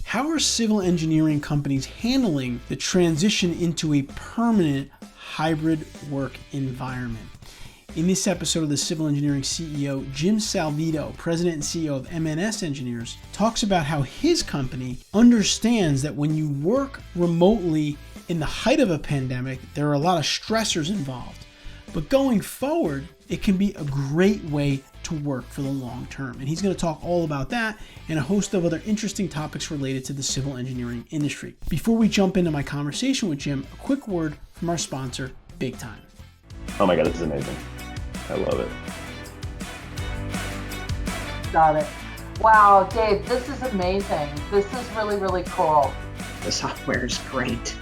How are civil engineering companies handling the transition into a permanent hybrid work environment? In this episode of the Civil Engineering CEO, Jim Salvito, President and CEO of MNS Engineers, talks about how his company understands that when you work remotely in the height of a pandemic, there are a lot of stressors involved. But going forward, it can be a great way to work for the long term. And he's going to talk all about that and a host of other interesting topics related to the civil engineering industry. Before we jump into my conversation with Jim, a quick word from our sponsor, BIGTIME. Oh my God, this is amazing. I love it. Got it. Wow, Dave, this is amazing. This is really, really cool. The software is great.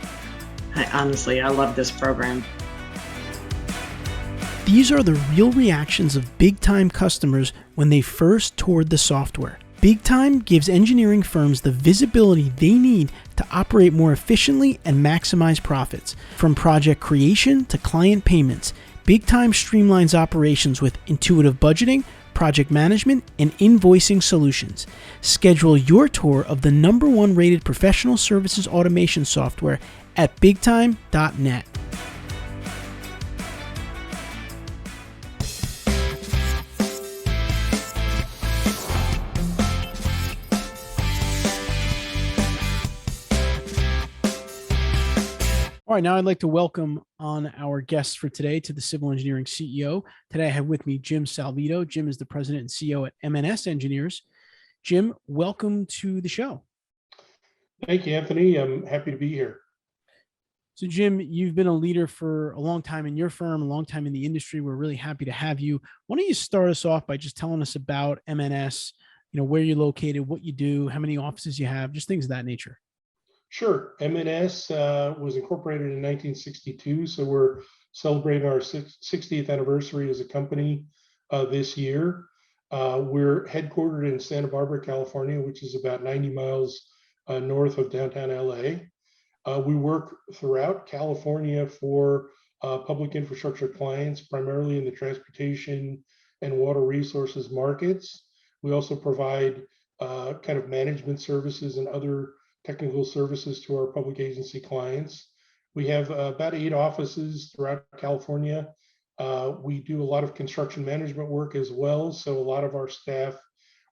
I love this program. These are the real reactions of BIGTIME customers when they first toured the software. BIGTIME gives engineering firms the visibility they need to operate more efficiently and maximize profits. From project creation to client payments, BIGTIME streamlines operations with intuitive budgeting, project management, and invoicing solutions. Schedule your tour of the #1 rated professional services automation software at bigtime.net. All right, now I'd like to welcome on our guests for today to the Civil Engineering CEO. Today I have with me Jim Salvito. Jim is the President and CEO at MNS Engineers. Jim, welcome to the show. Thank you, Anthony. I'm happy to be here. So Jim, you've been a leader for a long time in your firm, a long time in the industry. We're really happy to have you. Why don't you start us off by just telling us about MNS, where you're located, what you do, how many offices you have, just things of that nature. Sure. MNS was incorporated in 1962, so we're celebrating our 60th anniversary as a company this year. We're headquartered in Santa Barbara, California, which is about 90 miles north of downtown LA. We work throughout California for public infrastructure clients, primarily in the transportation and water resources markets. We also provide kind of management services and other technical services to our public agency clients. We have about 8 offices throughout California. We do a lot of construction management work as well. So a lot of our staff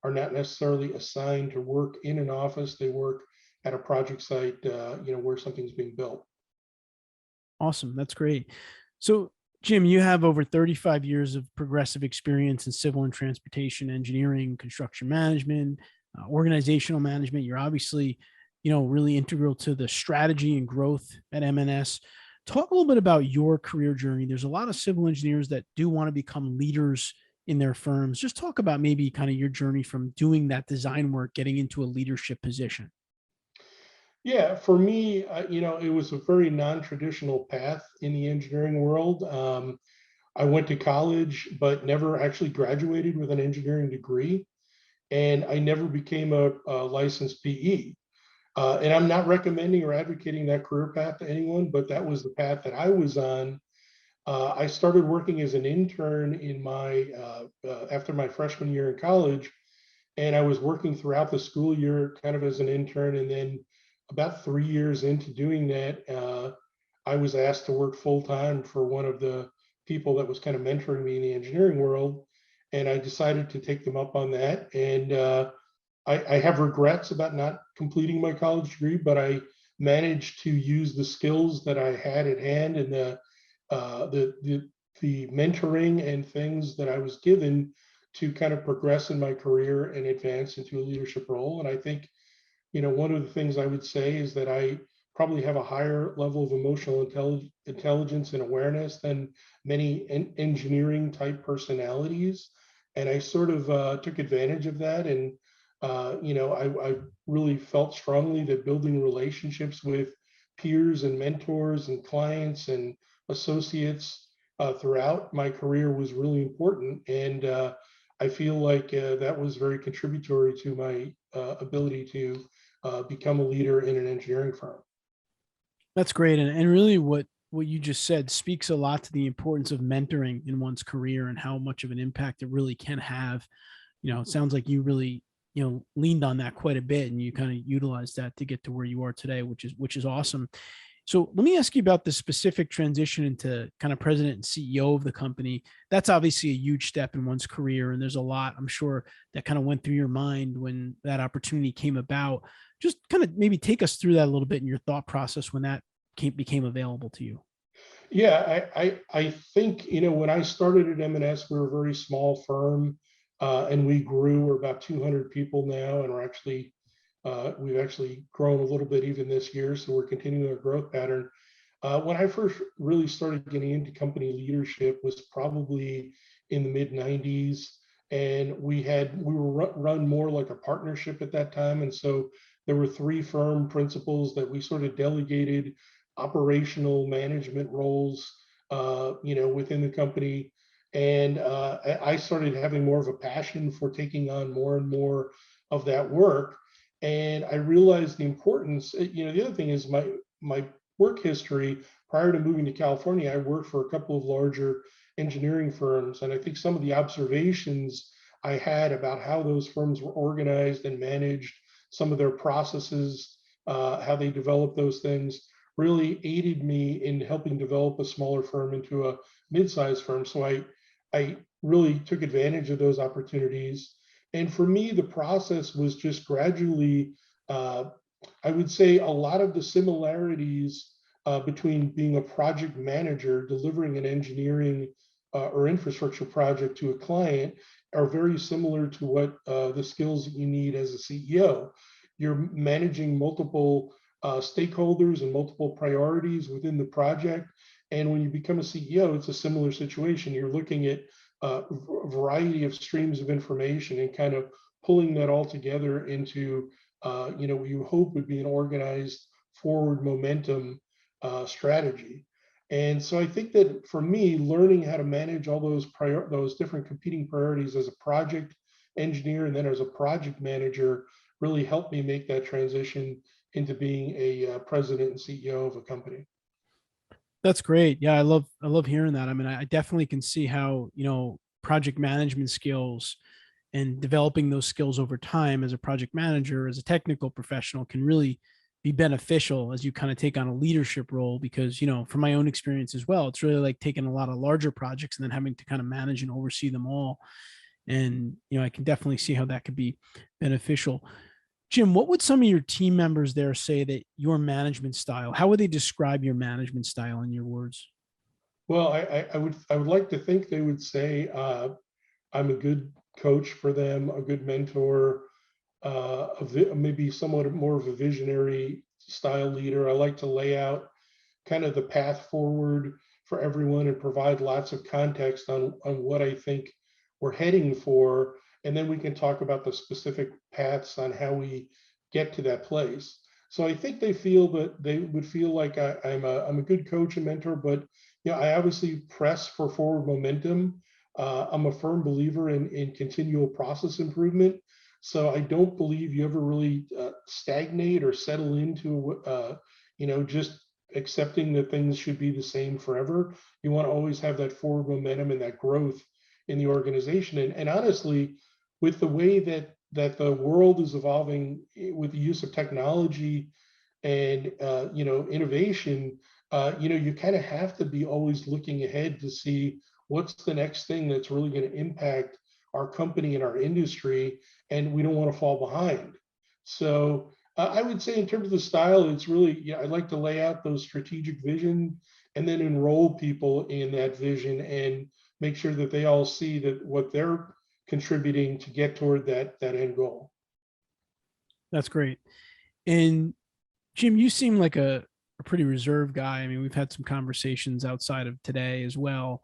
are not necessarily assigned to work in an office. They work at a project site, where something's being built. Awesome. That's great. So Jim, you have over 35 years of progressive experience in civil and transportation engineering, construction management, organizational management. You're obviously really integral to the strategy and growth at MNS. Talk a little bit about your career journey. There's a lot of civil engineers that do want to become leaders in their firms. Just talk about maybe kind of your journey from doing that design work, getting into a leadership position. Yeah, for me, it was a very non-traditional path in the engineering world. I went to college, but never actually graduated with an engineering degree. And I never became a licensed PE. And I'm not recommending or advocating that career path to anyone, but that was the path that I was on. I started working as an intern in after my freshman year in college, and I was working throughout the school year kind of as an intern. And then about 3 years into doing that, I was asked to work full time for one of the people that was kind of mentoring me in the engineering world. And I decided to take them up on that. And I have regrets about not completing my college degree, but I managed to use the skills that I had at hand and the mentoring and things that I was given to kind of progress in my career and advance into a leadership role. And I think, one of the things I would say is that I probably have a higher level of emotional intelligence and awareness than many engineering type personalities. And I sort of took advantage of that. And I really felt strongly that building relationships with peers and mentors and clients and associates throughout my career was really important. And I feel like that was very contributory to my ability to become a leader in an engineering firm. That's great. And really what you just said speaks a lot to the importance of mentoring in one's career and how much of an impact it really can have. It sounds like you really leaned on that quite a bit, and you kind of utilized that to get to where you are today, which is awesome. So let me ask you about the specific transition into kind of president and CEO of the company. That's obviously a huge step in one's career. And there's a lot, I'm sure, that kind of went through your mind when that opportunity came about. Just kind of maybe take us through that a little bit in your thought process when that became available to you. Yeah, I think, when I started at M&S, we were a very small firm, and we grew. We're about 200 people now, and we've actually grown a little bit even this year. So we're continuing our growth pattern. When I first really started getting into company leadership was probably in the mid 90s. And we were run more like a partnership at that time. And so there were three firm principals that we sort of delegated operational management roles, within the company. And I started having more of a passion for taking on more and more of that work. And I realized the importance. The other thing is my work history. Prior to moving to California, I worked for a couple of larger engineering firms, and I think some of the observations I had about how those firms were organized and managed, some of their processes, how they developed those things, really aided me in helping develop a smaller firm into a mid-sized firm. So I really took advantage of those opportunities. And for me, the process was just gradually, I would say a lot of the similarities between being a project manager, delivering an engineering or infrastructure project to a client are very similar to what the skills that you need as a CEO. You're managing multiple stakeholders and multiple priorities within the project. And when you become a CEO, it's a similar situation. You're looking at a variety of streams of information and kind of pulling that all together into, what you hope would be an organized forward momentum strategy. And so I think that for me, learning how to manage all those different competing priorities as a project engineer and then as a project manager really helped me make that transition into being a president and CEO of a company. That's great. Yeah, I love hearing that. I mean, I definitely can see how, project management skills and developing those skills over time as a project manager, as a technical professional can really be beneficial as you kind of take on a leadership role. Because, from my own experience as well, it's really like taking a lot of larger projects and then having to kind of manage and oversee them all. And, I can definitely see how that could be beneficial. Jim, what would some of your team members there say that your management style, how would they describe your management style in your words? Well, I would like to think they would say I'm a good coach for them, a good mentor, maybe somewhat more of a visionary style leader. I like to lay out kind of the path forward for everyone and provide lots of context on what I think we're heading for. And then we can talk about the specific paths on how we get to that place. So I think they would feel like I'm a good coach and mentor, but I obviously press for forward momentum. I'm a firm believer in continual process improvement. So I don't believe you ever really stagnate or settle into, just accepting that things should be the same forever. You want to always have that forward momentum and that growth in the organization. And honestly, with the way that the world is evolving with the use of technology and innovation, you kind of have to be always looking ahead to see what's the next thing that's really going to impact our company and our industry, and we don't want to fall behind. So I would say in terms of the style, it's really, I'd like to lay out those strategic vision and then enroll people in that vision and make sure that they all see that what they're contributing to get toward that end goal. That's great. And Jim, you seem like a pretty reserved guy. I mean, we've had some conversations outside of today as well.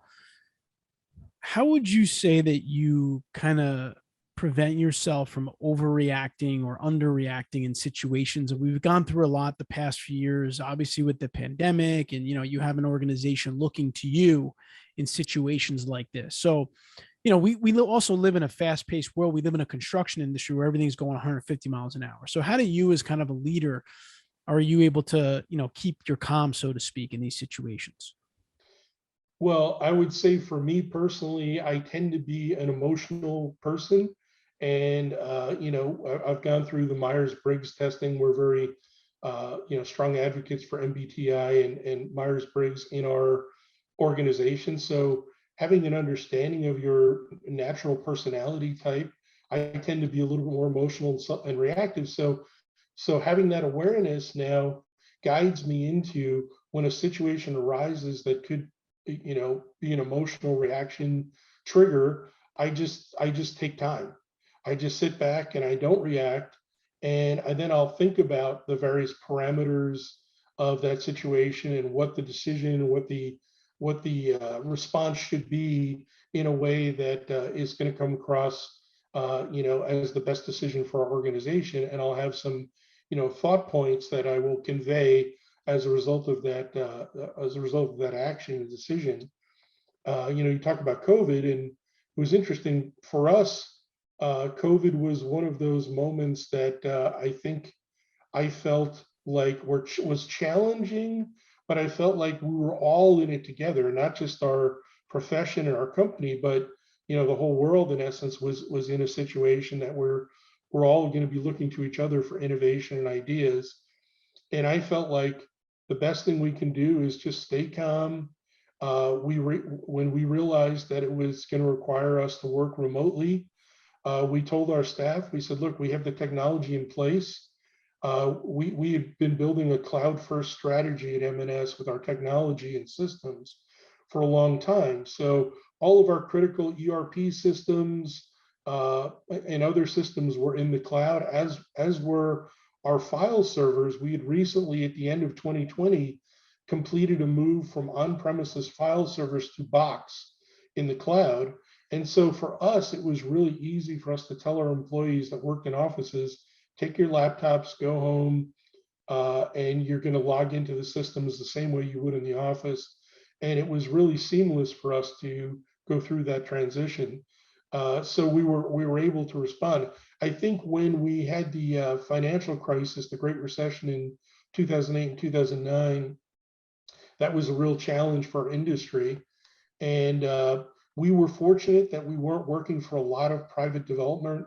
How would you say that you kind of prevent yourself from overreacting or underreacting in situations? And we've gone through a lot the past few years, obviously with the pandemic, and you have an organization looking to you in situations like this. So, we also live in a fast-paced world. We live in a construction industry where everything's going 150 miles an hour. So how do you, as kind of a leader, are you able to, keep your calm, so to speak, in these situations? Well, I would say for me personally, I tend to be an emotional person. And, I've gone through the Myers-Briggs testing. We're very, strong advocates for MBTI and Myers-Briggs in our organization. So having an understanding of your natural personality type, I tend to be a little bit more emotional and reactive. So having that awareness now guides me into when a situation arises that could, be an emotional reaction trigger. I just take time. I just sit back and I don't react. And then I'll think about the various parameters of that situation and what the decision, what the response should be in a way that is going to come across, as the best decision for our organization. And I'll have some, thought points that I will convey as a result of that action and decision. You talk about COVID, and it was interesting for us. COVID was one of those moments that I think I felt like was challenging, but I felt like we were all in it together, not just our profession and our company, but the whole world in essence was in a situation that we're all going to be looking to each other for innovation and ideas. And I felt like the best thing we can do is just stay calm. When we realized that it was going to require us to work remotely, we told our staff, we said, look, we have the technology in place. We had been building a cloud first strategy at MNS with our technology and systems for a long time. So all of our critical ERP systems and other systems were in the cloud, as were our file servers. We had recently, at the end of 2020, completed a move from on-premises file servers to Box in the cloud. And so for us, it was really easy for us to tell our employees that worked in offices, take your laptops, go home, and you're going to log into the systems the same way you would in the office. And it was really seamless for us to go through that transition. So we were able to respond. I think when we had the financial crisis, the Great Recession in 2008 and 2009, that was a real challenge for our industry. And we were fortunate that we weren't working for a lot of private development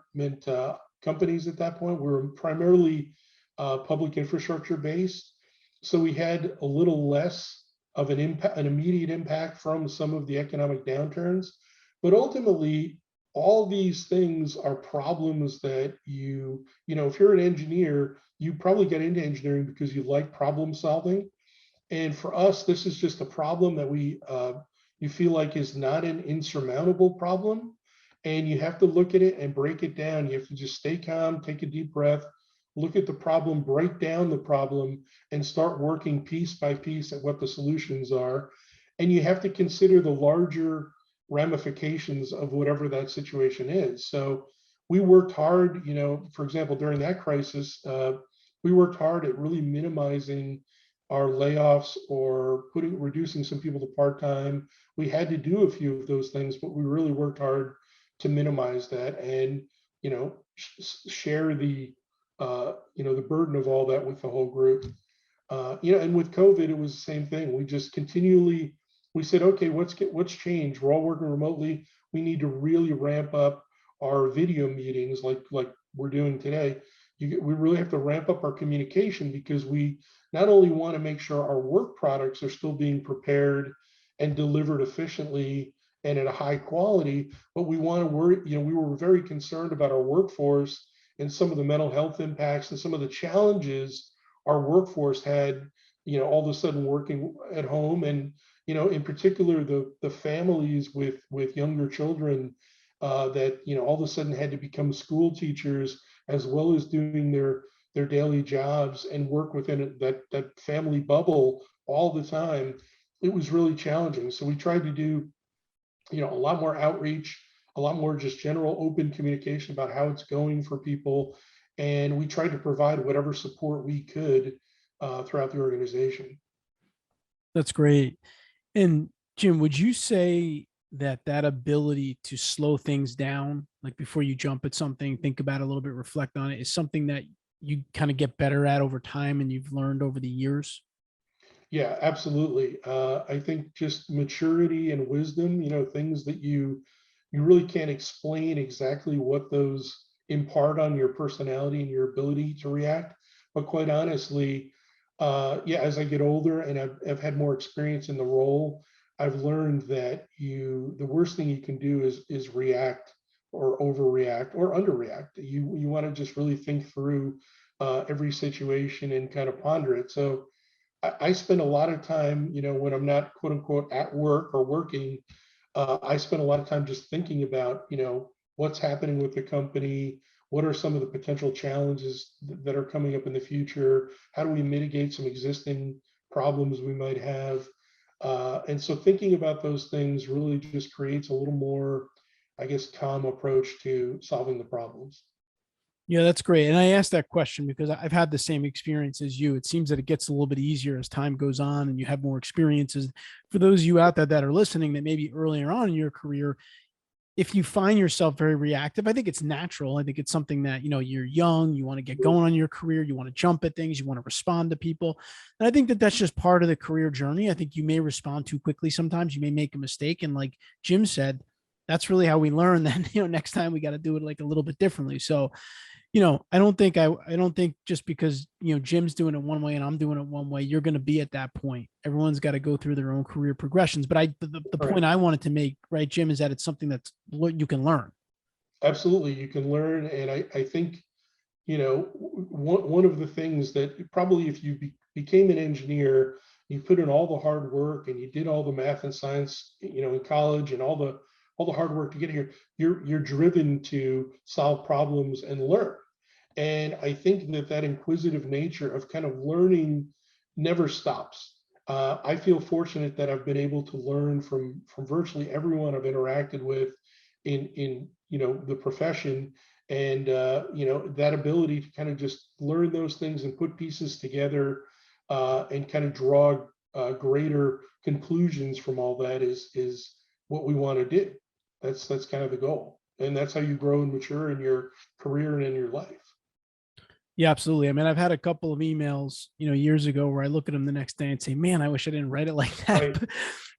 companies at that point. We were primarily public infrastructure based. So we had a little less of an immediate impact from some of the economic downturns. But ultimately, all these things are problems that if you're an engineer, you probably get into engineering because you like problem solving. And for us, this is just a problem that you feel like is not an insurmountable problem. And you have to look at it and break it down. You have to just stay calm, take a deep breath, look at the problem, break down the problem, and start working piece by piece at what the solutions are. And you have to consider the larger ramifications of whatever that situation is. So we worked hard, for example, during that crisis, we worked hard at really minimizing our layoffs or reducing some people to part-time. We had to do a few of those things, but we really worked hard to minimize that and, share the burden of all that with the whole group. And with COVID, it was the same thing. We just continually, we said, okay, what's changed? We're all working remotely. We need to really ramp up our video meetings like we're doing today. We really have to ramp up our communication because we not only want to make sure our work products are still being prepared and delivered efficiently and at a high quality, but we want to work, we were very concerned about our workforce and some of the mental health impacts and some of the challenges our workforce had, all of a sudden working at home. And, in particular, the families with younger children that, all of a sudden had to become school teachers as well as doing their daily jobs and work within that family bubble all the time. It was really challenging. So we tried to do, a lot more outreach, a lot more just general open communication about how it's going for people. And we tried to provide whatever support we could throughout the organization. That's great. And Jim, would you say that ability to slow things down, like before you jump at something, think about it a little bit, reflect on it, is something that you kind of get better at over time and you've learned over the years? Yeah, absolutely. I think just maturity and wisdom, things that you you really can't explain exactly what those impart on your personality and your ability to react. But quite honestly, yeah, as I get older and I've had more experience in the role, I've learned that the worst thing you can do is react or overreact or underreact. You want to just really think through every situation and kind of ponder it. So I spend a lot of time, when I'm not quote unquote at work or working, I spend a lot of time just thinking about, what's happening with the company. What are some of the potential challenges that are coming up in the future? How do we mitigate some existing problems we might have? And so thinking about those things really just creates a little more, I guess, calm approach to solving the problems. Yeah, that's great. And I asked that question because I've had the same experience as you. It seems that it gets a little bit easier as time goes on and you have more experiences. For those of you out there that are listening that maybe earlier on in your career, if you find yourself very reactive, I think it's natural. I think it's something that, you're young, you want to get going on your career, you want to jump at things, you want to respond to people. And I think that that's just part of the career journey. I think you may respond too quickly sometimes, you may make a mistake. And like Jim said, that's really how we learn that, next time we got to do it like a little bit differently. So, I don't think just because, Jim's doing it one way and I'm doing it one way, you're going to be at that point. Everyone's got to go through their own career progressions. But the point I wanted to make, right, Jim, is that it's something that's you can learn. Absolutely, you can learn. And I think, one of the things that probably if you became an engineer, you put in all the hard work and you did all the math and science, in college and all the hard work to get here, you're driven to solve problems and learn. And I think that inquisitive nature of kind of learning never stops. I feel fortunate that I've been able to learn from virtually everyone I've interacted with in the profession, and that ability to kind of just learn those things and put pieces together and kind of draw greater conclusions from all that is what we want to do. That's kind of the goal, and that's how you grow and mature in your career and in your life. Yeah, absolutely. I mean, I've had a couple of emails, years ago where I look at them the next day and say, man, I wish I didn't write it like that. Right.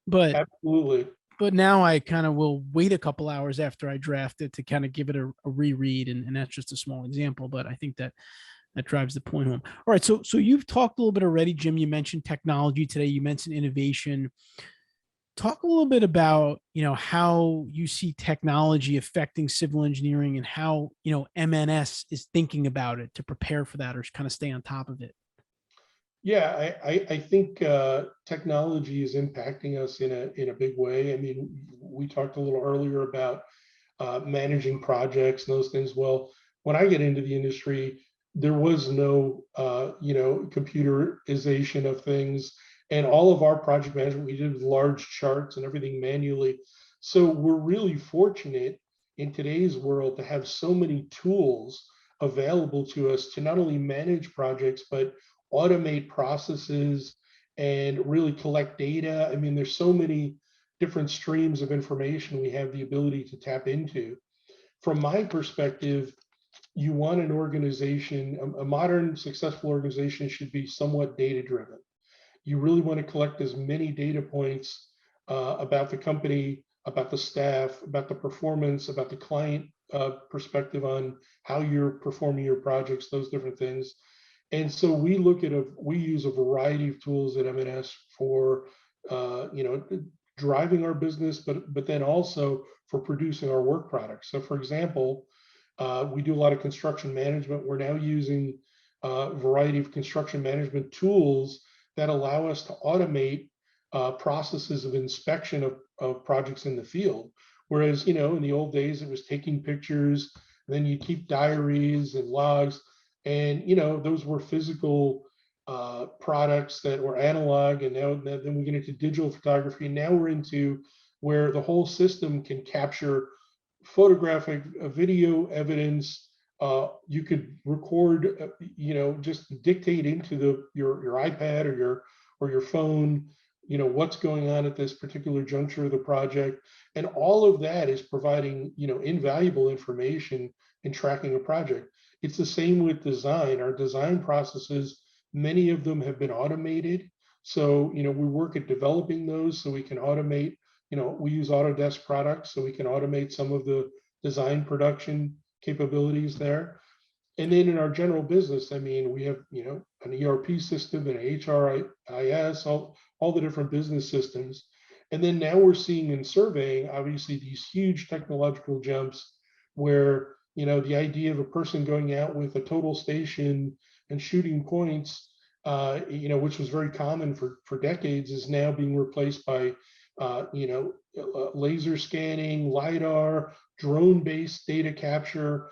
But Absolutely. but now I kind of will wait a couple hours after I draft it to kind of give it a reread. And that's just a small example, but I think that drives the point home. All right. So you've talked a little bit already, Jim. You mentioned technology today. You mentioned innovation. Talk a little bit about, how you see technology affecting civil engineering and how, MNS is thinking about it to prepare for that or kind of stay on top of it. Yeah, I think technology is impacting us in a big way. I mean, we talked a little earlier about managing projects and those things. Well, when I get into the industry, there was no computerization of things, and all of our project management we did with large charts and everything manually. So we're really fortunate in today's world to have so many tools available to us to not only manage projects but automate processes and really collect data. I mean, there's so many different streams of information we have the ability to tap into. From my perspective, you want an organization, a modern successful organization should be somewhat data driven. You really want to collect as many data points about the company, about the staff, about the performance, about the client perspective on how you're performing your projects, those different things. And so we use a variety of tools at MNS for driving our business, but then also for producing our work products. So for example, we do a lot of construction management. We're now using a variety of construction management tools that allow us to automate processes of inspection of projects in the field. Whereas, in the old days, it was taking pictures, then you keep diaries and logs. And those were physical products that were analog, and now then we get into digital photography. And now we're into where the whole system can capture photographic, video evidence. You could record, just dictate into your iPad or your phone, what's going on at this particular juncture of the project, and all of that is providing invaluable information in tracking a project. It's the same with design. Our design processes, many of them have been automated. So, we work at developing those so we can automate, we use Autodesk products, so we can automate some of the design production capabilities there. And then in our general business, I mean, we have, an ERP system and HRIS, all the different business systems. And then now we're seeing in surveying, obviously, these huge technological jumps where, the idea of a person going out with a total station and shooting points, which was very common for decades, is now being replaced by, laser scanning, LiDAR, drone-based data capture,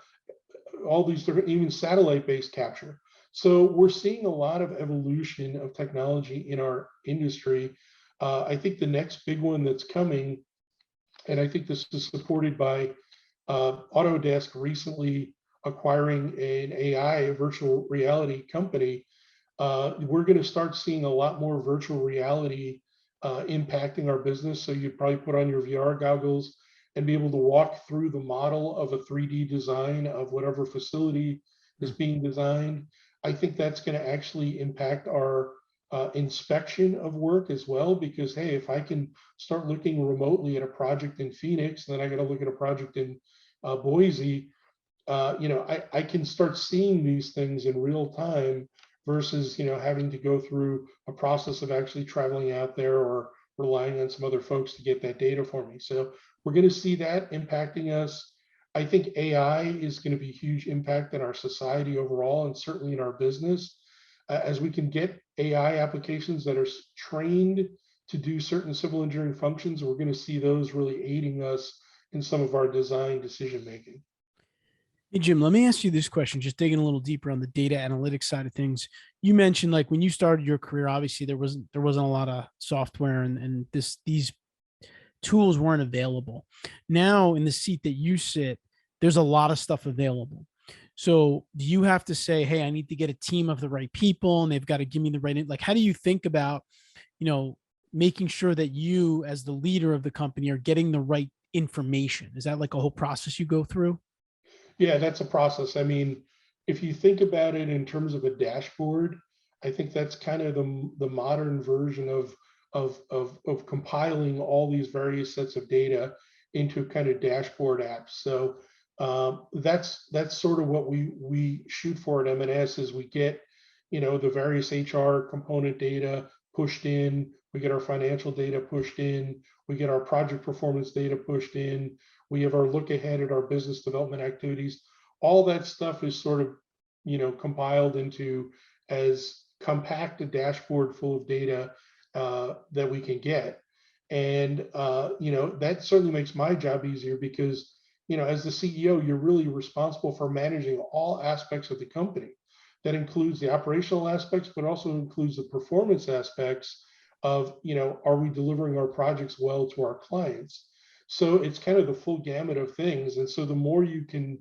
all these different, even satellite-based capture. So we're seeing a lot of evolution of technology in our industry. I think the next big one that's coming, and I think this is supported by Autodesk recently acquiring an AI, a virtual reality company, we're going to start seeing a lot more virtual reality impacting our business. So you'd probably put on your VR goggles and be able to walk through the model of a 3D design of whatever facility is being designed. I think that's going to actually impact our inspection of work as well, because, hey, if I can start looking remotely at a project in Phoenix, then I got to look at a project in Boise, I can start seeing these things in real time versus, having to go through a process of actually traveling out there or relying on some other folks to get that data for me. So we're going to see that impacting us. I think AI is going to be a huge impact in our society overall, and certainly in our business. As we can get AI applications that are trained to do certain civil engineering functions, we're going to see those really aiding us in some of our design decision making. Hey, Jim, let me ask you this question, just digging a little deeper on the data analytics side of things. You mentioned, like, when you started your career, obviously there wasn't a lot of software and these tools weren't available. Now, in the seat that you sit, there's a lot of stuff available. So do you have to say, hey, I need to get a team of the right people and they've got to give me the right, like, how do you think about, making sure that you as the leader of the company are getting the right information? Is that like a whole process you go through? Yeah, that's a process. I mean, if you think about it in terms of a dashboard, I think that's kind of the modern version of compiling all these various sets of data into kind of dashboard apps. So that's sort of what we shoot for at MNS, is we get, the various HR component data pushed in, we get our financial data pushed in, we get our project performance data pushed in, we have our look ahead at our business development activities. All that stuff is sort of, compiled into as compact a dashboard full of data that we can get. And, that certainly makes my job easier because, as the CEO, you're really responsible for managing all aspects of the company. That includes the operational aspects, but also includes the performance aspects of, are we delivering our projects well to our clients? So it's kind of the full gamut of things. And so the more you can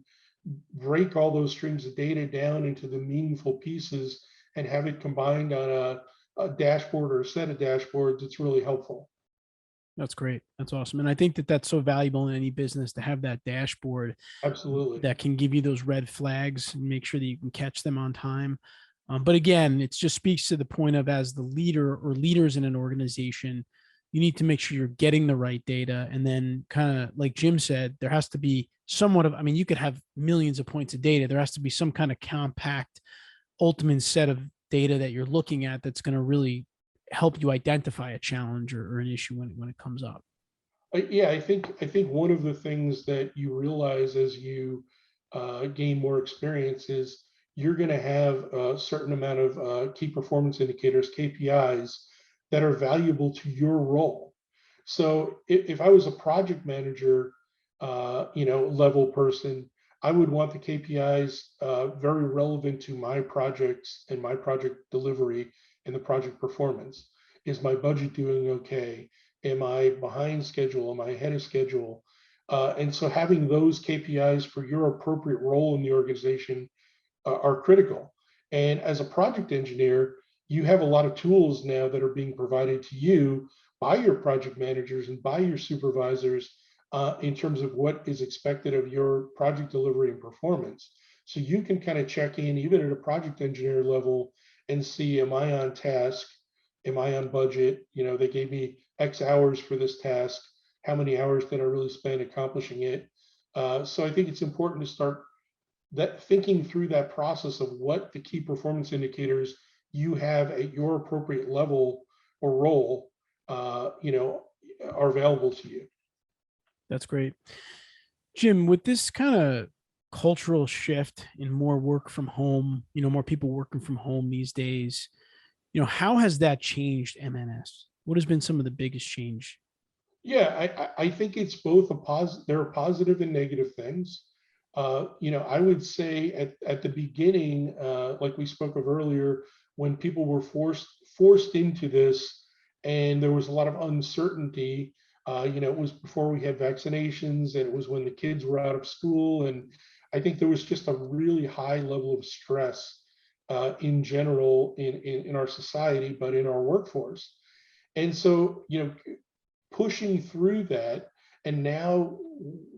break all those streams of data down into the meaningful pieces and have it combined on a dashboard or a set of dashboards, it's really helpful. That's great. That's awesome. And I think that that's so valuable in any business to have that dashboard. Absolutely. That can give you those red flags and make sure that you can catch them on time. But again, it just speaks to the point of, as the leader or leaders in an organization, you need to make sure you're getting the right data. And then, kind of like Jim said, there has to be somewhat of, you could have millions of points of data. There has to be some kind of compact, ultimate set of data that you're looking at that's going to really help you identify a challenge or an issue when it comes up. Yeah, I think one of the things that you realize as you gain more experience is you're going to have a certain amount of key performance indicators, KPIs, that are valuable to your role. So if I was a project manager, level person, I would want the KPIs very relevant to my projects and my project delivery and the project performance. Is my budget doing okay? Am I behind schedule? Am I ahead of schedule? And so having those KPIs for your appropriate role in the organization are critical. And as a project engineer, you have a lot of tools now that are being provided to you by your project managers and by your supervisors in terms of what is expected of your project delivery and performance. So you can kind of check in even at a project engineer level and see, am I on task? Am I on budget? They gave me X hours for this task. how many hours did I really spend accomplishing it? So I think it's important to start thinking through that process of what the key performance indicators you have at your appropriate level or role, are available to you. That's great. Jim, with this kind of cultural shift in more work from home, more people working from home these days, how has that changed MNS? What has been some of the biggest change? Yeah, I think it's both there are positive and negative things. I would say at the beginning, like we spoke of earlier, when people were forced into this, and there was a lot of uncertainty. It was before we had vaccinations, and it was when the kids were out of school, and I think there was just a really high level of stress in general in our society, but in our workforce. And so, pushing through that and now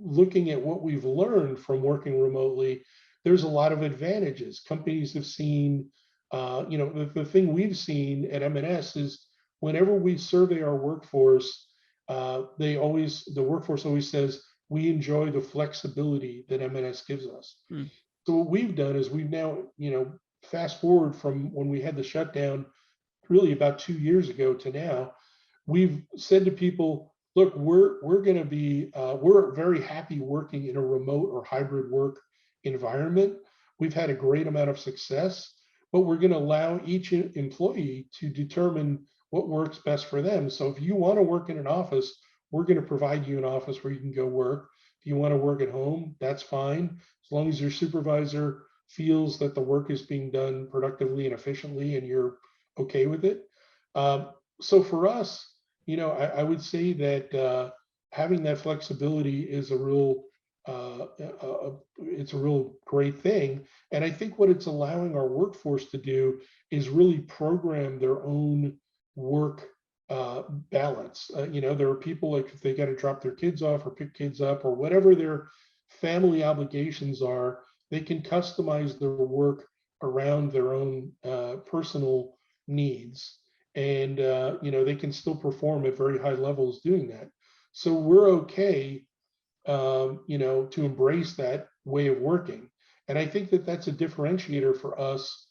looking at what we've learned from working remotely, there's a lot of advantages. Companies have seen, the thing we've seen at MNS is whenever we survey our workforce, the workforce always says, we enjoy the flexibility that MNS gives us. Hmm. So what we've done is we've now, fast forward from when we had the shutdown really about 2 years ago to now, we've said to people, look, we're going to be we're very happy working in a remote or hybrid work environment. We've had a great amount of success, but we're going to allow each employee to determine what works best for them. So if you want to work in an office, we're going to provide you an office where you can go work. If you want to work at home, that's fine, as long as your supervisor feels that the work is being done productively and efficiently and you're okay with it. So for us, I would say that having that flexibility is it's a real great thing. And I think what it's allowing our workforce to do is really program their own work balance. There are people, like if they got to drop their kids off or pick kids up or whatever their family obligations are, they can customize their work around their own personal needs. And they can still perform at very high levels doing that. So we're okay, to embrace that way of working. And I think that that's a differentiator for us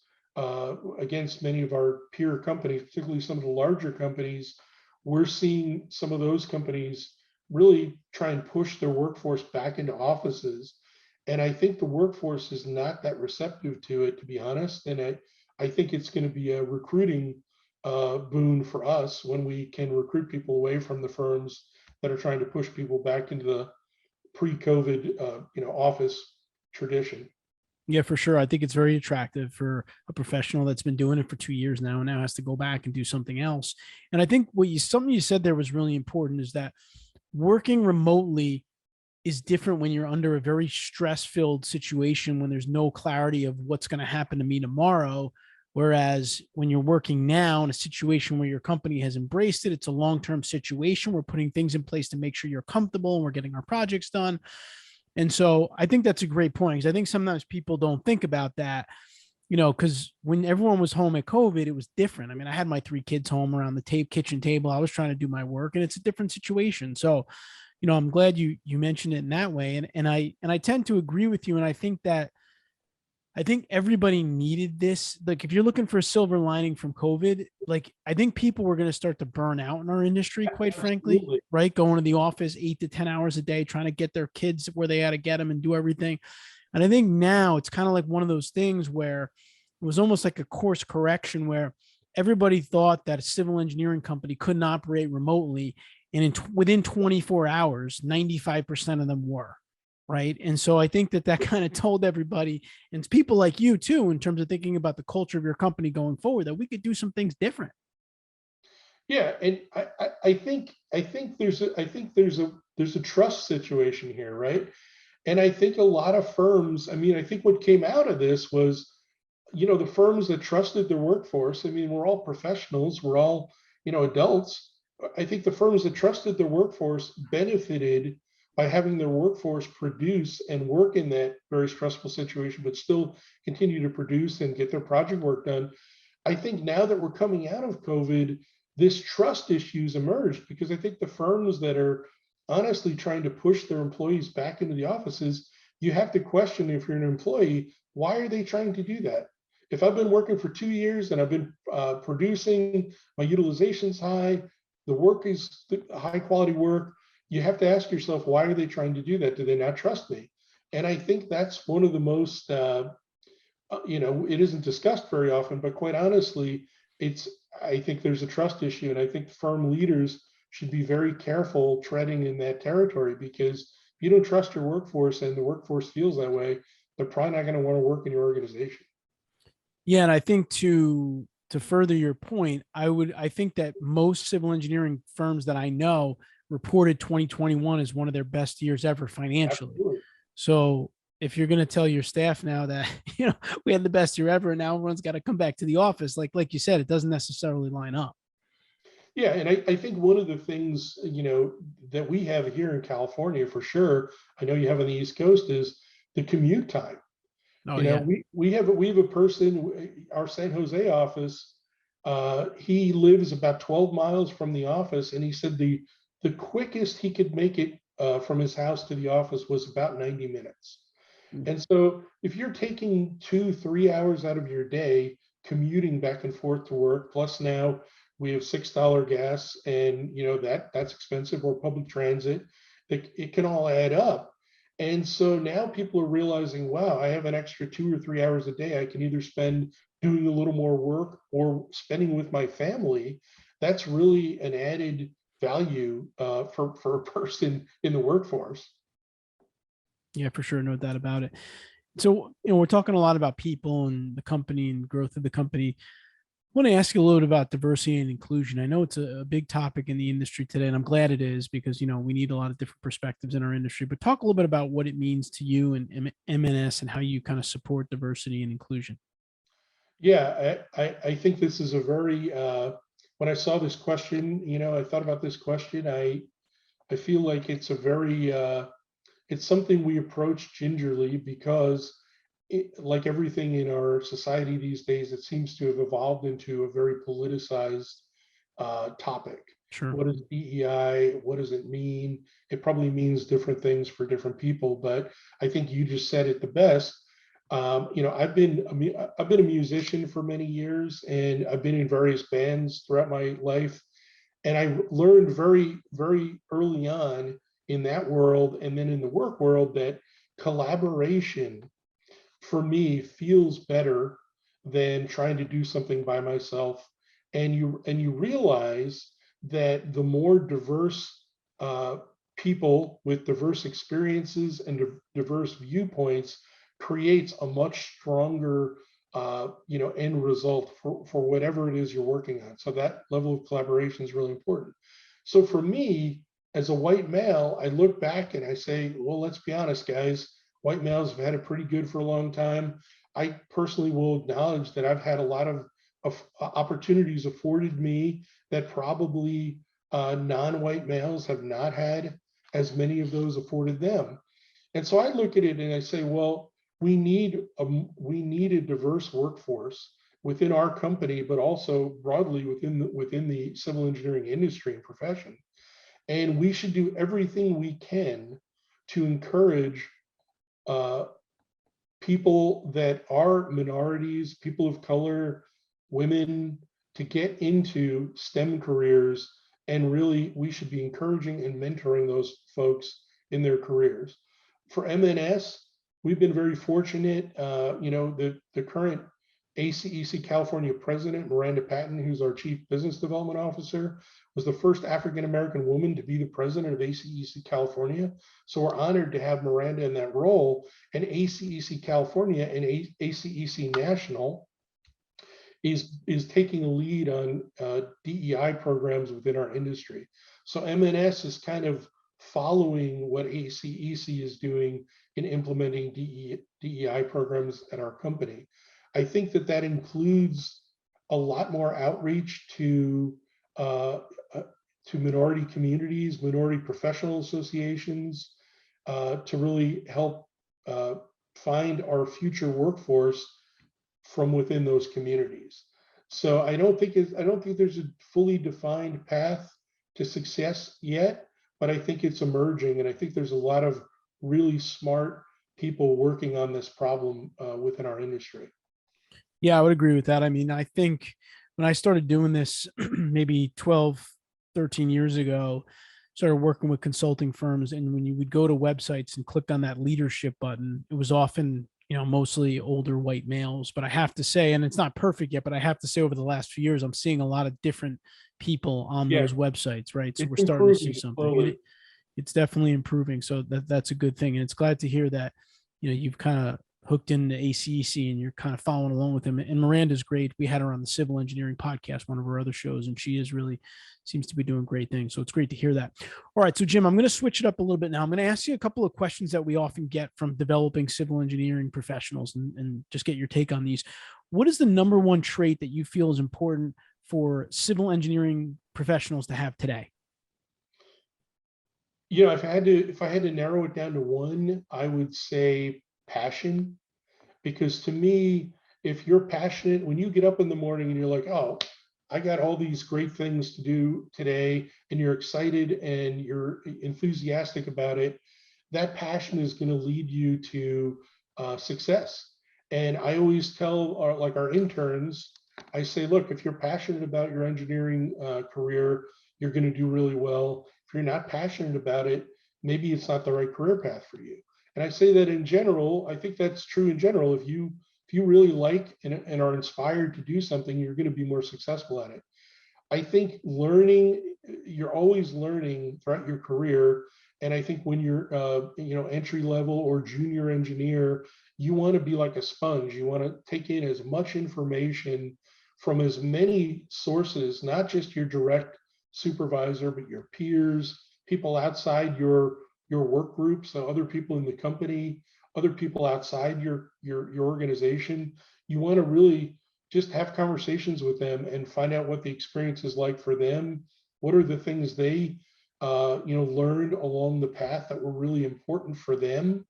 against many of our peer companies, particularly some of the larger companies. We're seeing some of those companies really try and push their workforce back into offices. And I think the workforce is not that receptive to it, to be honest. And I think it's going to be a recruiting boon for us when we can recruit people away from the firms that are trying to push people back into the pre-COVID, office tradition. Yeah, for sure. I think it's very attractive for a professional that's been doing it for 2 years now and now has to go back and do something else. And I think something you said there was really important is that working remotely is different when you're under a very stress-filled situation, when there's no clarity of what's going to happen to me tomorrow. Whereas when you're working now in a situation where your company has embraced it, it's a long-term situation. We're putting things in place to make sure you're comfortable and we're getting our projects done. And so I think that's a great point, because I think sometimes people don't think about that, because when everyone was home at COVID, it was different. I mean, I had my 3 kids home around the kitchen table. I was trying to do my work, and it's a different situation. So, I'm glad you mentioned it in that way. And I tend to agree with you. And I think everybody needed this. Like, if you're looking for a silver lining from COVID, like, I think people were going to start to burn out in our industry, quite frankly, Absolutely. right? Going to the office 8 to 10 hours a day, trying to get their kids where they had to get them and do everything. And I think now it's kind of like one of those things where it was almost like a course correction, where everybody thought that a civil engineering company couldn't operate remotely. And within 24 hours, 95% of them were. Right. And so I think that kind of told everybody, and it's people like you too, in terms of thinking about the culture of your company going forward, that we could do some things different. Yeah, and I think there's a trust situation here, right? And I think a lot of firms, I think what came out of this was, the firms that trusted their workforce. We're all professionals, we're all, adults. I think the firms that trusted their workforce benefited by having their workforce produce and work in that very stressful situation, but still continue to produce and get their project work done. I think now that we're coming out of COVID, this trust issues emerged, because I think the firms that are honestly trying to push their employees back into the offices, you have to question, if you're an employee, why are they trying to do that? If I've been working for 2 years and I've been producing, my utilization's high, the work is high quality work, you have to ask yourself, why are they trying to do that? Do they not trust me? And I think that's one of the most, it isn't discussed very often, but quite honestly, I think there's a trust issue. And I think firm leaders should be very careful treading in that territory, because if you don't trust your workforce and the workforce feels that way, they're probably not going to want to work in your organization. Yeah, and I think to further your point, I think that most civil engineering firms that I know reported 2021 as one of their best years ever financially. Absolutely. So if you're going to tell your staff now that we had the best year ever and now everyone's got to come back to the office, like you said, it doesn't necessarily line up. Yeah, and I think one of the things, that we have here in California for sure, I know you have on the East Coast, is the commute time. Oh yeah. We have a person, our San Jose office, he lives about 12 miles from the office, and he said the quickest he could make it from his house to the office was about 90 minutes. And so if you're taking 2-3 hours out of your day commuting back and forth to work, plus now we have $6 gas, and that's expensive, or public transit, it can all add up. And so now people are realizing, wow, I have an extra 2 or 3 hours a day I can either spend doing a little more work or spending with my family. That's really an added value for a person in the workforce. Yeah, for sure. No doubt about it. So, we're talking a lot about people and the company and growth of the company. I want to ask you a little bit about diversity and inclusion. I know it's a big topic in the industry today, and I'm glad it is, because, we need a lot of different perspectives in our industry. But talk a little bit about what it means to you and MNS, and how you kind of support diversity and inclusion. Yeah, I think this is a very, when I saw this question, I thought about this question. I feel like it's a very, it's something we approach gingerly, because like everything in our society these days, it seems to have evolved into a very politicized topic. Sure. What is DEI? What does it mean? It probably means different things for different people, but I think you just said it the best. I've been a musician for many years, and I've been in various bands throughout my life, and I learned very, very early on in that world, and then in the work world, that collaboration for me feels better than trying to do something by myself. And you realize that the more diverse people with diverse experiences and diverse viewpoints creates a much stronger end result for whatever it is you're working on. So that level of collaboration is really important. So for me, as a white male, I look back and I say, well, let's be honest, guys, white males have had it pretty good for a long time. I personally will acknowledge that I've had a lot of opportunities afforded me that probably non-white males have not had as many of those afforded them. And so I look at it and I say, well, we need a diverse workforce within our company, but also broadly within the civil engineering industry and profession. And we should do everything we can to encourage people that are minorities, people of color, women, to get into STEM careers. And really, we should be encouraging and mentoring those folks in their careers. For MNS, we've been very fortunate. The current ACEC California president, Miranda Patton, who's our chief business development officer, was the first African-American woman to be the president of ACEC California. So we're honored to have Miranda in that role. And ACEC California and ACEC National is taking a lead on DEI programs within our industry. So MNS is kind of following what ACEC is doing in implementing DEI programs at our company. I think that includes a lot more outreach to minority communities, minority professional associations, to really help find our future workforce from within those communities. So I don't think there's a fully defined path to success yet, but I think it's emerging, and I think there's a lot of really smart people working on this problem within our industry. Yeah, I would agree with that. I mean, I think when I started doing this maybe 12, 13 years ago, started working with consulting firms. And when you would go to websites and click on that leadership button, it was often, mostly older white males. But I have to say, and it's not perfect yet, but I have to say over the last few years, I'm seeing a lot of different people on Yeah, those websites, right? So it's we're starting to see improving something. slowly. It's definitely improving. So that's a good thing. And it's glad to hear that, you've kind of hooked into ACEC and you're kind of following along with him. And Miranda's great. We had her on the Civil Engineering Podcast, one of our other shows, and she is really seems to be doing great things. So it's great to hear that. All right. So Jim, I'm going to switch it up a little bit now. I'm going to ask you a couple of questions that we often get from developing civil engineering professionals and just get your take on these. What is the number one trait that you feel is important for civil engineering professionals to have today? If I had to narrow it down to one, I would say passion. Because to me, if you're passionate, when you get up in the morning and you're like, oh, I got all these great things to do today, and you're excited and you're enthusiastic about it, that passion is going to lead you to success. And I always tell our interns, I say, look, if you're passionate about your engineering career, you're going to do really well. If you're not passionate about it, maybe it's not the right career path for you. And I say that in general, I think that's true in general. If you really like and are inspired to do something, you're going to be more successful at it. I think you're always learning throughout your career. And I think when you're, entry level or junior engineer, you want to be like a sponge. You want to take in as much information from as many sources, not just your direct supervisor, but your peers, people outside your work group, so other people in the company, other people outside your organization. You want to really just have conversations with them and find out what the experience is like for them. What are the things they learned along the path that were really important for them,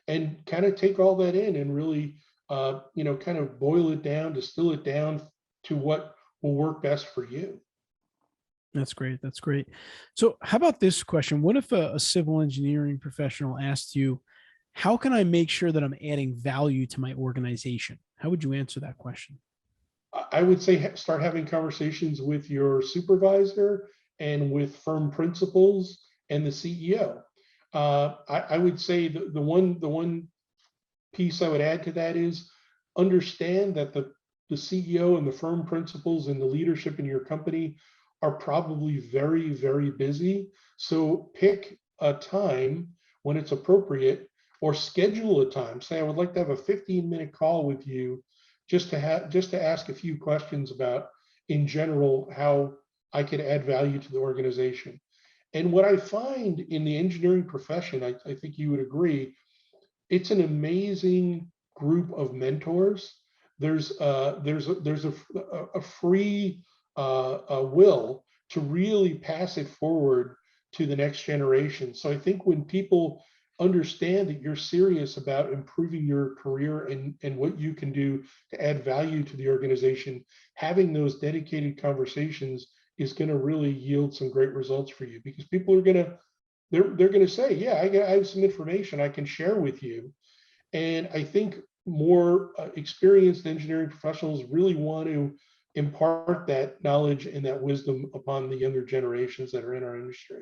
and kind of take all that in and really kind of boil it down, distill it down to what will work best for you. That's great. That's great. So how about this question? What if a civil engineering professional asked you, how can I make sure that I'm adding value to my organization? How would you answer that question? I would say start having conversations with your supervisor and with firm principals and the CEO. I would say the one piece I would add to that is understand that the CEO and the firm principals and the leadership in your company are probably very, very busy. So pick a time when it's appropriate, or schedule a time. Say, I would like to have a 15-minute call with you just to ask a few questions about, in general, how I could add value to the organization. And what I find in the engineering profession, I think you would agree, it's an amazing group of mentors. There's a free will to really pass it forward to the next generation. So I think when people understand that you're serious about improving your career and what you can do to add value to the organization, having those dedicated conversations is going to really yield some great results for you, because people are going to, they're going to say, yeah, I have some information I can share with you. And I think more experienced engineering professionals really want to impart that knowledge and that wisdom upon the younger generations that are in our industry.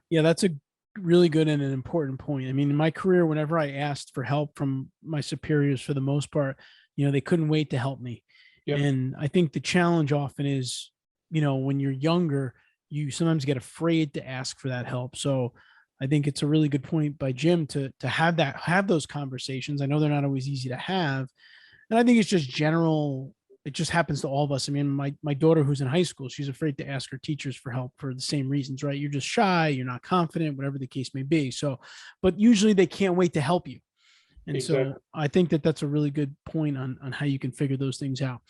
Yeah, that's a really good and an important point. I mean, in my career, whenever I asked for help from my superiors, for the most part, they couldn't wait to help me. Yep. And I think the challenge often is, when you're younger, you sometimes get afraid to ask for that help. So I think it's a really good point by Jim to have those conversations. I know they're not always easy to have. And I think it's just general. It just happens to all of us. I mean, my daughter who's in high school, she's afraid to ask her teachers for help for the same reasons, right? You're just shy, you're not confident, whatever the case may be. So, but usually they can't wait to help you. And Exactly. so I think that that's a really good point on how you can figure those things out.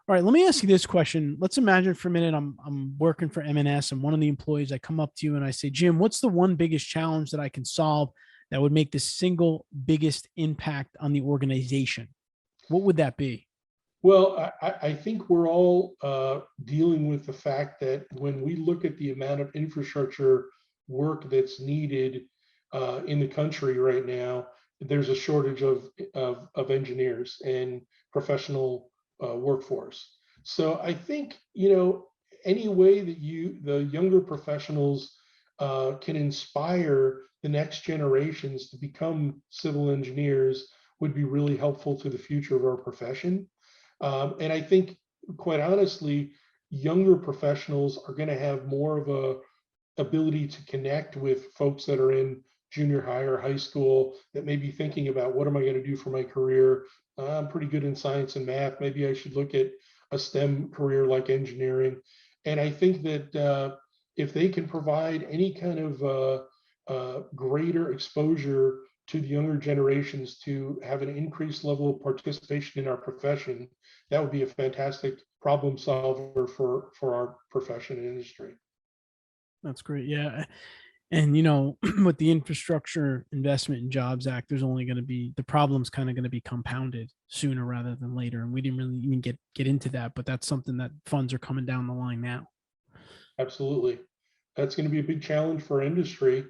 All right, let me ask you this question. Let's imagine for a minute I'm working for MNS and one of the employees, I come up to you and I say, Jim, what's the one biggest challenge that I can solve that would make the single biggest impact on the organization? What would that be? Well, I think we're all dealing with the fact that when we look at the amount of infrastructure work that's needed in the country right now. There's a shortage of engineers and professional workforce. So I think, any way that the younger professionals can inspire the next generations to become civil engineers would be really helpful to the future of our profession. And I think, quite honestly, younger professionals are going to have more of a ability to connect with folks that are in junior high or high school that may be thinking about, what am I going to do for my career? I'm pretty good in science and math. Maybe I should look at a STEM career like engineering. And I think that if they can provide any kind of greater exposure to the younger generations to have an increased level of participation in our profession, that would be a fantastic problem solver for our profession and industry. That's great. Yeah. And, with the Infrastructure Investment and Jobs Act, there's only going to be, the problem's kind of going to be compounded sooner rather than later. And we didn't really even get into that, but that's something that funds are coming down the line now. Absolutely. That's going to be a big challenge for industry.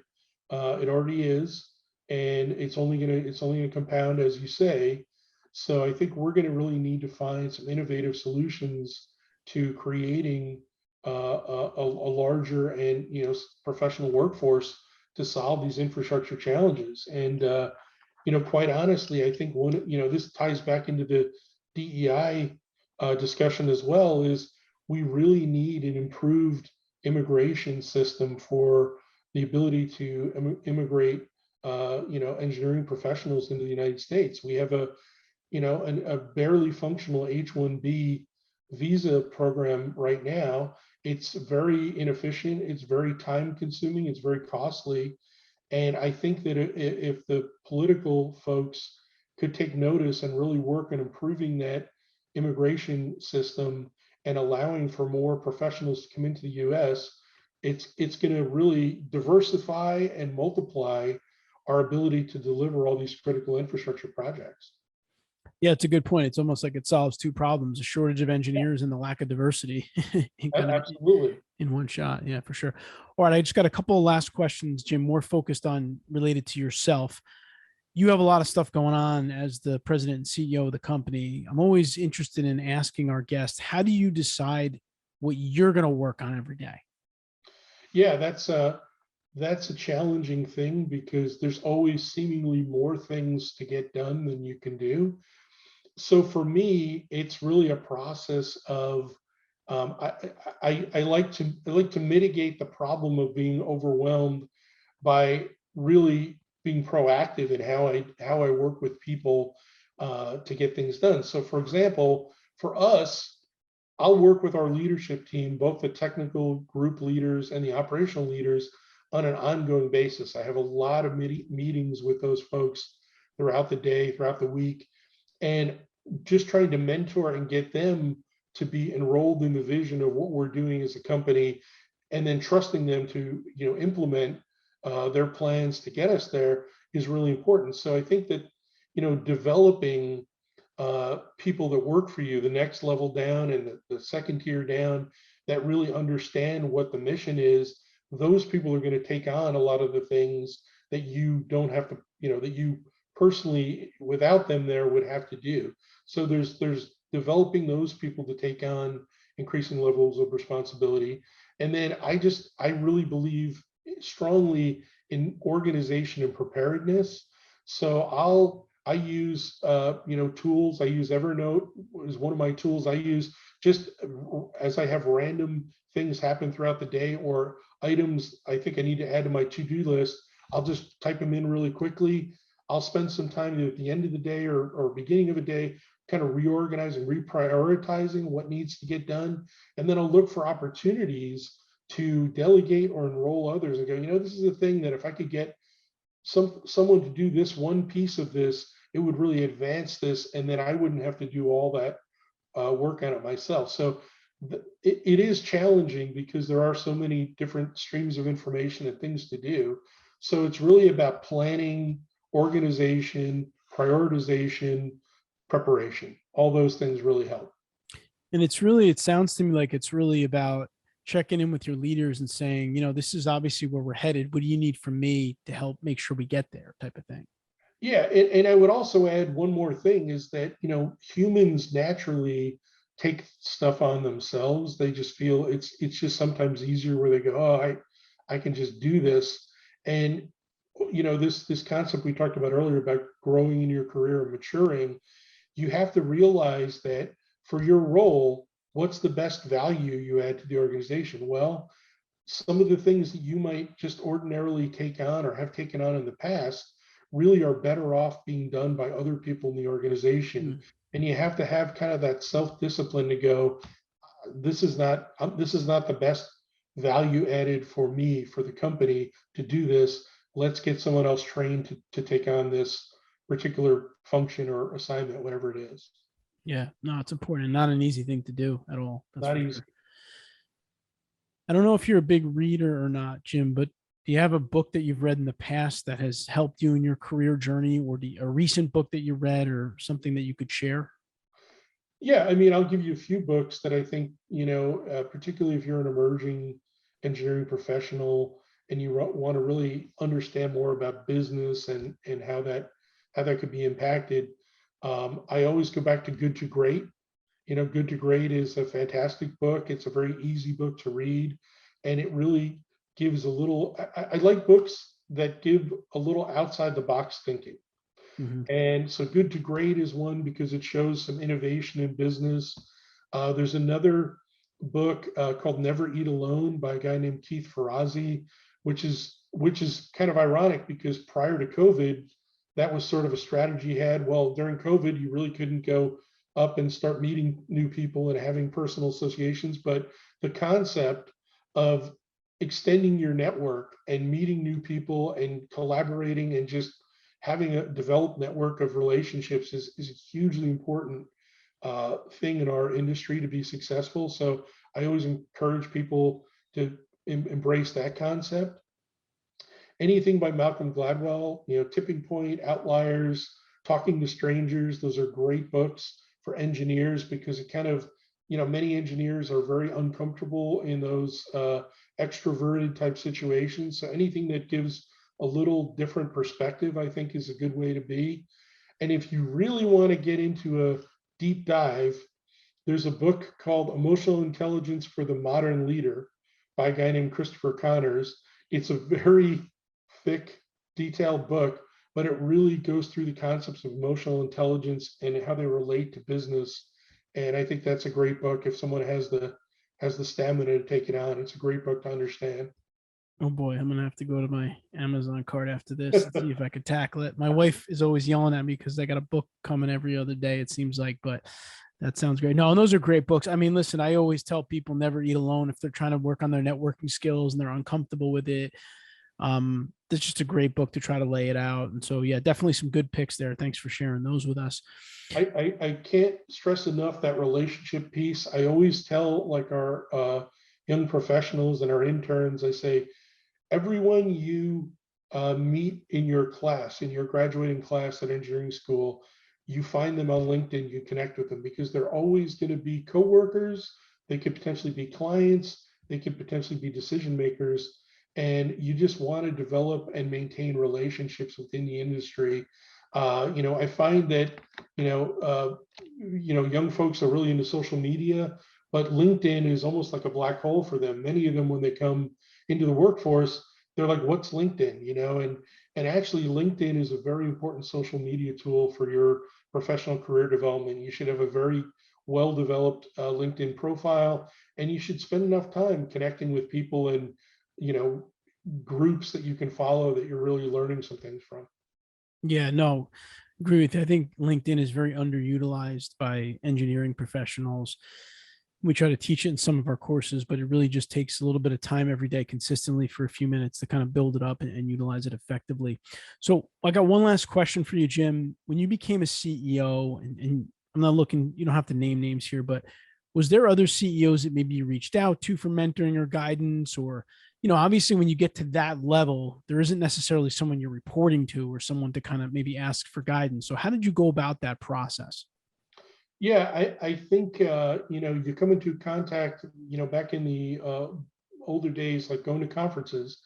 It already is, and it's only going to compound, as you say. So I think we're going to really need to find some innovative solutions to creating a larger and professional workforce to solve these infrastructure challenges. And quite honestly, I think this ties back into the DEI discussion as well. Is we really need an improved immigration system for the ability to immigrate, engineering professionals into the United States. We have a barely functional H-1B visa program right now. It's very inefficient. It's very time consuming. It's very costly. And I think that if the political folks could take notice and really work on improving that immigration system and allowing for more professionals to come into the U.S., it's going to really diversify and multiply our ability to deliver all these critical infrastructure projects. Yeah, it's a good point. It's almost like it solves two problems: a shortage of engineers and the lack of diversity Absolutely. in one shot. Yeah, for sure. All right, I just got a couple of last questions, Jim, more focused on related to yourself. You have a lot of stuff going on as the president and CEO of the company. I'm always interested in asking our guests, how do you decide what you're going to work on every day? Yeah, that's a challenging thing because there's always seemingly more things to get done than you can do. So for me, it's really a process of I like to mitigate the problem of being overwhelmed by really being proactive in how I work with people to get things done. So for example, for us, I'll work with our leadership team, both the technical group leaders and the operational leaders, on an ongoing basis. I have a lot of meetings with those folks throughout the day, throughout the week, and just trying to mentor and get them to be enrolled in the vision of what we're doing as a company, and then trusting them to implement their plans to get us there is really important. So I think that developing people that work for you, the next level down and the second tier down, that really understand what the mission is, those people are going to take on a lot of the things that you don't have to, that you personally, without them there, would have to do. So there's developing those people to take on increasing levels of responsibility. And then I really believe strongly in organization and preparedness. So I use tools. I use Evernote is one of my tools I use just as I have random things happen throughout the day or items I think I need to add to my to-do list. I'll just type them in really quickly. I'll spend some time at the end of the day or beginning of a day kind of reorganizing, reprioritizing what needs to get done. And then I'll look for opportunities to delegate or enroll others and go, this is a thing that if I could get someone to do this one piece of this, it would really advance this, and then I wouldn't have to do all that work on it myself. So it is challenging because there are so many different streams of information and things to do. So it's really about planning, organization, prioritization, preparation. All those things really help. And it sounds to me like it's really about checking in with your leaders and saying, this is obviously where we're headed. What do you need from me to help make sure we get there, type of thing? Yeah, and I would also add one more thing is that, humans naturally take stuff on themselves. They just feel it's just sometimes easier where they go, oh, I can just do this. And this concept we talked about earlier about growing in your career and maturing, you have to realize that for your role, what's the best value you add to the organization? Well, some of the things that you might just ordinarily take on or have taken on in the past really are better off being done by other people in the organization. And you have to have kind of that self-discipline to go, this is not the best value added for me, for the company to do this. Let's get someone else trained to take on this particular function or assignment, whatever it is. Yeah, no, it's important. Not an easy thing to do at all. That's Not for easy. sure. I don't know if you're a big reader or not, Jim, but do you have a book that you've read in the past that has helped you in your career journey, or a recent book that you read, or something that you could share? Yeah, I mean, I'll give you a few books that I think, particularly if you're an emerging engineering professional and you want to really understand more about business and how that could be impacted. I always go back to Good to Great. Good to Great is a fantastic book. It's a very easy book to read, and it really gives a little. I like books that give a little outside the box thinking. Mhm. And so Good to Great is one because it shows some innovation in business. There's another book called Never Eat Alone by a guy named Keith Ferrazzi, which is kind of ironic because prior to COVID, that was sort of a strategy he had. Well, during COVID, you really couldn't go up and start meeting new people and having personal associations. But the concept of extending your network and meeting new people and collaborating and just having a developed network of relationships is a hugely important thing in our industry to be successful. So I always encourage people to embrace that concept. Anything by Malcolm Gladwell, Tipping Point, Outliers, Talking to Strangers, those are great books for engineers because it kind of, many engineers are very uncomfortable in those extroverted type situations. So anything that gives a little different perspective, I think, is a good way to be. And if you really want to get into a deep dive, there's a book called Emotional Intelligence for the Modern Leader by a guy named Christopher Connors. It's a very thick, detailed book, but it really goes through the concepts of emotional intelligence and how they relate to business. And I think that's a great book if someone has the stamina to take it on. It's a great book to understand. Oh boy, I'm gonna have to go to my Amazon cart after this and see if I could tackle it. My wife is always yelling at me because I got a book coming every other day, it seems like, but that sounds great. No, and those are great books. I mean, listen, I always tell people never eat alone if they're trying to work on their networking skills and they're uncomfortable with it. It's just a great book to try to lay it out. And so, yeah, definitely some good picks there. Thanks for sharing those with us. I can't stress enough that relationship piece. I always tell like our young professionals and our interns, I say, everyone you meet in your class, in your graduating class at engineering school, you find them on LinkedIn, you connect with them because they're always going to be coworkers. They could potentially be clients. They could potentially be decision makers. And you just want to develop and maintain relationships within the industry. I find that, young folks are really into social media, but LinkedIn is almost like a black hole for them. Many of them, when they come into the workforce, they're like, what's LinkedIn? And actually LinkedIn is a very important social media tool for your professional career development. You should have a very well-developed LinkedIn profile, and you should spend enough time connecting with people and, groups that you can follow that you're really learning some things from. Yeah, no, agree with you. I think LinkedIn is very underutilized by engineering professionals. We try to teach it in some of our courses, but it really just takes a little bit of time every day consistently for a few minutes to kind of build it up and utilize it effectively. So I got one last question for you, Jim. When you became a CEO, and I'm not looking, you don't have to name names here, but was there other CEOs that maybe you reached out to for mentoring or guidance? Or, obviously when you get to that level, there isn't necessarily someone you're reporting to or someone to kind of maybe ask for guidance. So how did you go about that process? Yeah, I think, you come into contact, back in the older days, like going to conferences,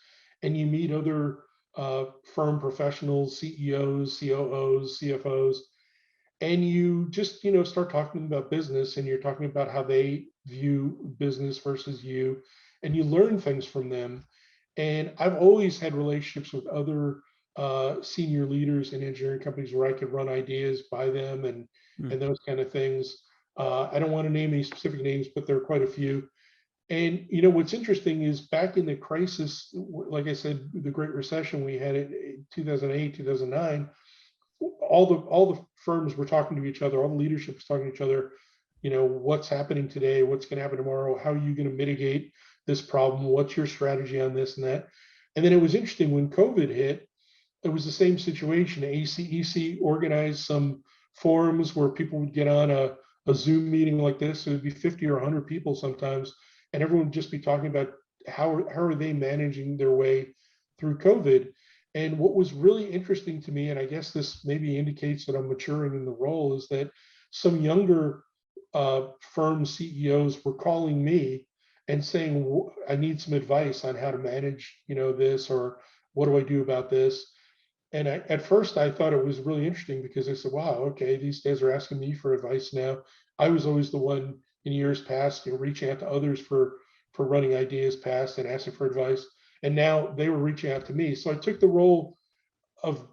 and you meet other firm professionals, CEOs, COOs, CFOs, and you just, start talking about business, and you're talking about how they view business versus you, and you learn things from them. And I've always had relationships with other senior leaders in engineering companies where I could run ideas by them and those kind of things. I don't want to name any specific names, but there are quite a few. And what's interesting is back in the crisis, like I said, the Great Recession we had in 2008, 2009, all the firms were talking to each other, all the leadership was talking to each other. What's happening today? What's going to happen tomorrow? How are you going to mitigate this problem? What's your strategy on this and that? And then it was interesting when COVID hit, it was the same situation. ACEC organized some forums where people would get on a Zoom meeting like this. It would be 50 or 100 people sometimes, and everyone would just be talking about how are they managing their way through COVID. And what was really interesting to me, and I guess this maybe indicates that I'm maturing in the role, is that some younger firm CEOs were calling me and saying, I need some advice on how to manage, this, or what do I do about this? And at first I thought it was really interesting because I said, wow, okay, these guys are asking me for advice now. I was always the one in years past, reaching out to others for running ideas past and asking for advice. And now they were reaching out to me. So I took the role of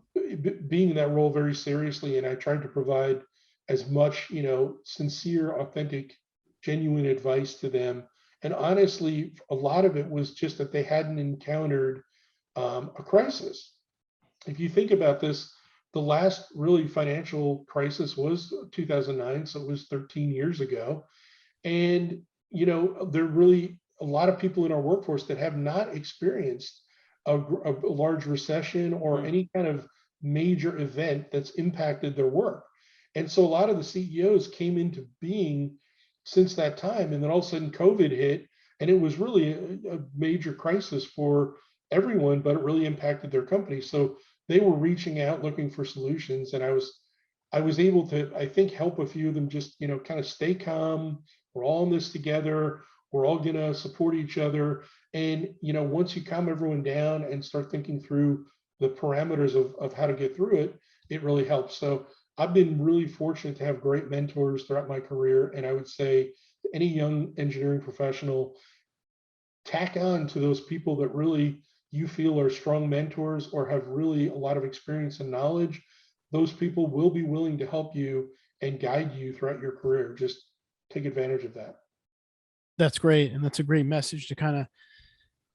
being in that role very seriously. And I tried to provide as much, sincere, authentic, genuine advice to them. And honestly, a lot of it was just that they hadn't encountered a crisis. If you think about this, the last really financial crisis was 2009, so it was 13 years ago. And, there are really a lot of people in our workforce that have not experienced a large recession or any kind of major event that's impacted their work. And so a lot of the CEOs came into being since that time. And then all of a sudden COVID hit, and it was really a major crisis for everyone, but it really impacted their company. So they were reaching out looking for solutions, and I was able to, I think, help a few of them just kind of stay calm. We're all in this together. We're all going to support each other. And once you calm everyone down and start thinking through the parameters of how to get through it, it really helps. So I've been really fortunate to have great mentors throughout my career, and I would say any young engineering professional, tack on to those people that really you feel are strong mentors or have really a lot of experience and knowledge. Those people will be willing to help you and guide you throughout your career. Just take advantage of that. That's great. And that's a great message to kind of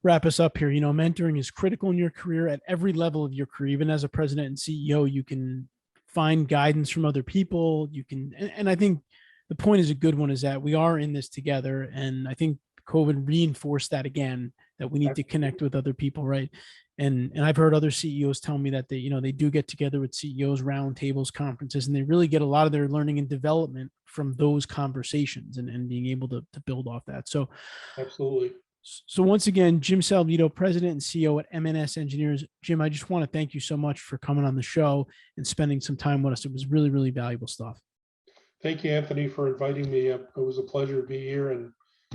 wrap us up here. Mentoring is critical in your career at every level of your career. Even as a president and CEO, you can find guidance from other people. You can, and I think the point is a good one, is that we are in this together. And I think COVID reinforced that again, that we need to connect with other people, right? And I've heard other CEOs tell me that they do get together with CEOs, roundtables, conferences, and they really get a lot of their learning and development from those conversations and being able to build off that. So absolutely. So once again, Jim Salvito, President and CEO at MNS Engineers. Jim, I just want to thank you so much for coming on the show and spending some time with us. It was really, really valuable stuff. Thank you, Anthony, for inviting me. It was a pleasure to be here, and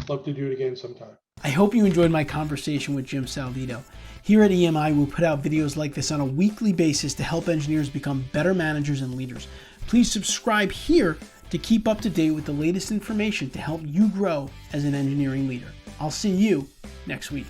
love to do it again sometime. I hope you enjoyed my conversation with Jim Salvito. Here at EMI, we'll put out videos like this on a weekly basis to help engineers become better managers and leaders. Please subscribe here to keep up to date with the latest information to help you grow as an engineering leader. I'll see you next week.